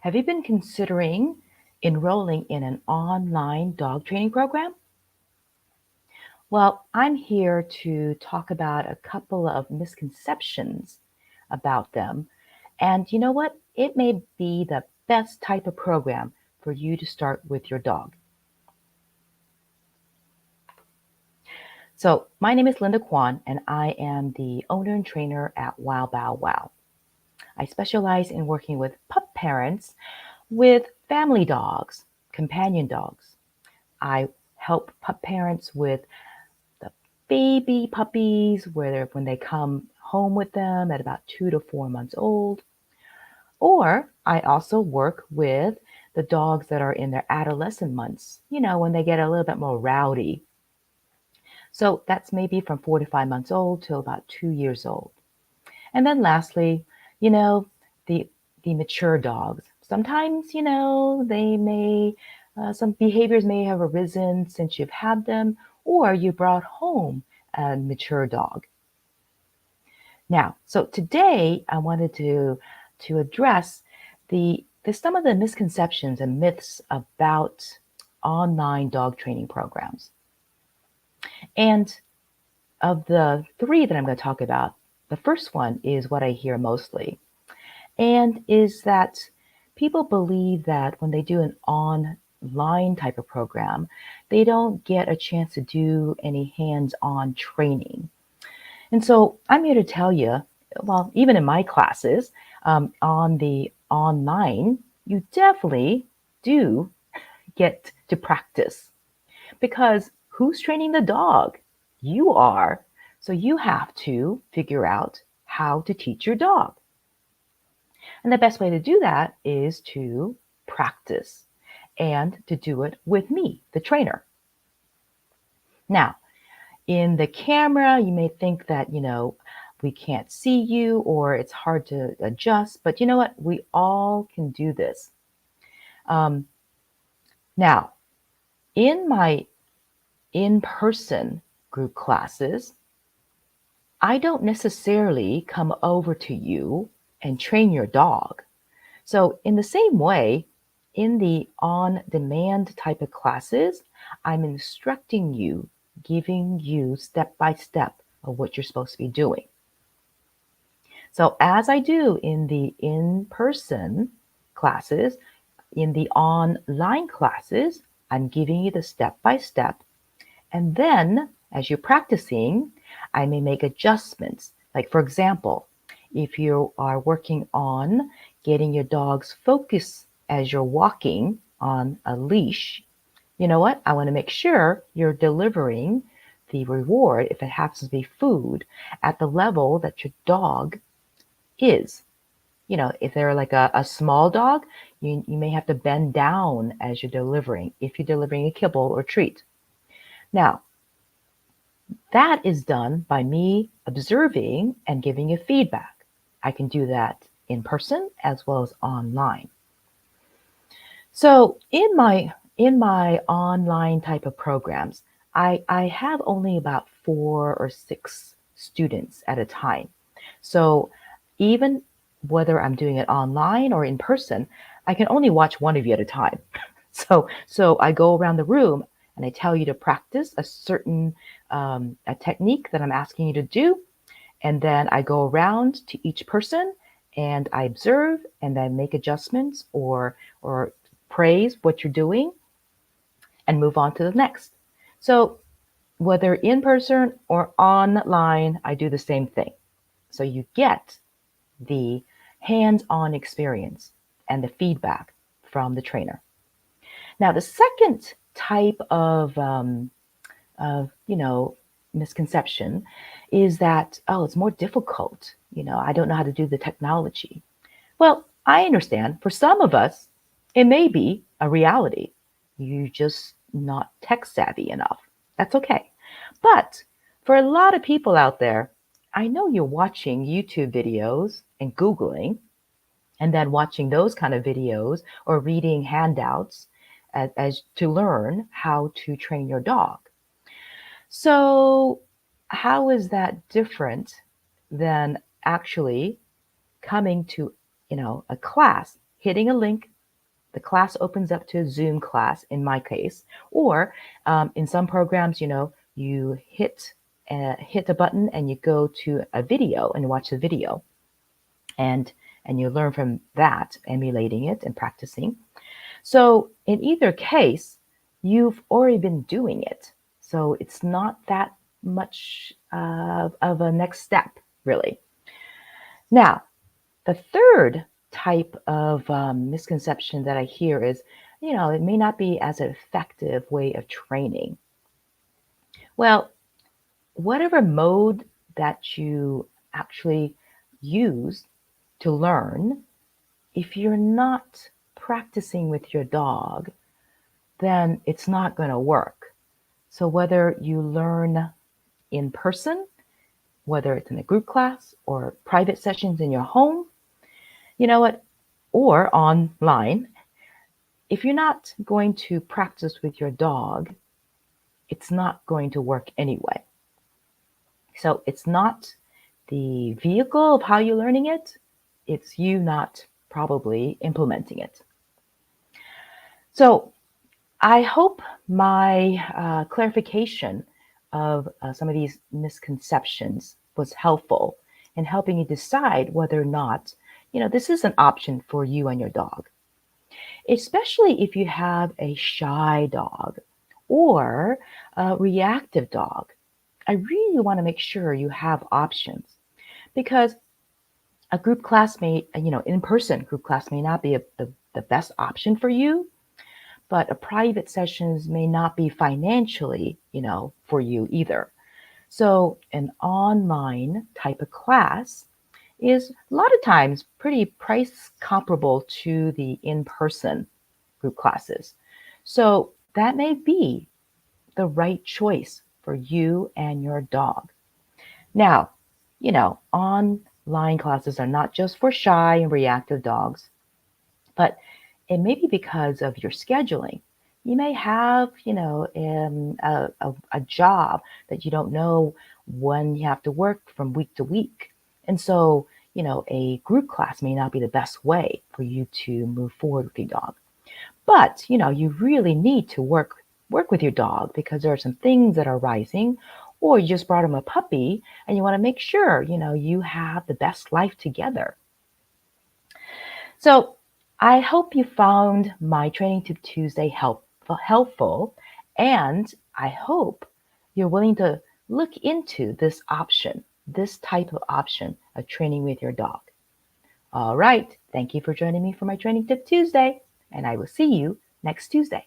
Have you been considering enrolling in an online dog training program? Well, I'm here to talk about a couple of misconceptions about them. And you know what? It may be the best type of program for you to start with your dog. So, my name is Linda Kwan, and I am the owner and trainer at Wow Bow Wow. I specialize in working with pup parents with family dogs, companion dogs. I help pup parents with the baby puppies, when they come home with them at about 2 to 4 months old. Or I also work with the dogs that are in their adolescent months, when they get a little bit more rowdy. So that's maybe from 4 to 5 months old till about 2 years old. And then lastly, you know, the the mature dogs. Sometimes, they may some behaviors may have arisen since you've had them, or you brought home a mature dog. Now, so today I wanted to address the some of the misconceptions and myths about online dog training programs. And of the three that I'm going to talk about, the first one is what I hear mostly, and is that people believe that when they do an online type of program, they don't get a chance to do any hands on training. And so I'm here to tell you, well, even in my classes on the online, you definitely do get to practice because who's training the dog? You are. So you have to figure out how to teach your dog. And the best way to do that is to practice and to do it with me, the trainer. Now, in the camera, you may think that, we can't see you or it's hard to adjust, but you know what? We all can do this. Um, Now, in my in person group classes, I don't necessarily come over to you and train your dog. So, in the same way, in the on demand type of classes, I'm instructing you, giving you step by step of what you're supposed to be doing. So, as I do in the in person classes, in the online classes, I'm giving you the step by step. And then, as you're practicing, I may make adjustments. Like, for example, if you are working on getting your dog's focus as you're walking on a leash, you know what? I want to make sure you're delivering the reward, if it happens to be food, at the level that your dog is. If they're like a small dog, you may have to bend down as you're delivering, if you're delivering a kibble or treat. Now, that is done by me observing and giving you feedback. I can do that in person as well as online. So in my online type of programs, I have only about 4 or 6 students at a time. So even whether I'm doing it online or in person, I can only watch one of you at a time. So I go around the room and I tell you to practice a certain a technique that I'm asking you to do, and then I go around to each person and I observe and then make adjustments or praise what you're doing and move on to the next. So whether in person or online, I do the same thing. So you get the hands-on experience and the feedback from the trainer. Now, the second type of misconception is that, oh, it's more difficult. I don't know how to do the technology. Well, I understand for some of us, it may be a reality. You're just not tech savvy enough. That's okay. But for a lot of people out there, I know you're watching YouTube videos and Googling and then watching those kind of videos or reading handouts as to learn how to train your dog. So, how is that different than actually coming to, a class hitting a link, the class opens up to a Zoom class in my case, or in some programs, you hit a button and you go to a video and watch the video, and you learn from that, emulating it and practicing. So in either case, you've already been doing it. So it's not that much of a next step, really. Now, the third type of misconception that I hear is, it may not be as an effective way of training. Well, whatever mode that you actually use to learn, if you're not practicing with your dog, then it's not going to work. So whether you learn in person, whether it's in a group class or private sessions in your home, you know what, or online, if you're not going to practice with your dog, it's not going to work anyway. So it's not the vehicle of how you're learning it, it's you not probably implementing it. So I hope my clarification of some of these misconceptions was helpful in helping you decide whether or not, this is an option for you and your dog, especially if you have a shy dog or a reactive dog. I really want to make sure you have options, because a group class may, in-person group class may not be the best option for you, but a private sessions may not be financially, for you either. So an online type of class is a lot of times pretty price comparable to the in-person group classes. So that may be the right choice for you and your dog. Now, online classes are not just for shy and reactive dogs, but it may be because of your scheduling. You may have, a job that you don't know when you have to work from week to week. And so, a group class may not be the best way for you to move forward with your dog. But, you really need to work with your dog because there are some things that are rising, or you just brought him a puppy and you want to make sure, you have the best life together. So I hope you found my Training Tip Tuesday helpful, and I hope you're willing to look into this option, this type of option of training with your dog. All right, thank you for joining me for my Training Tip Tuesday, and I will see you next Tuesday.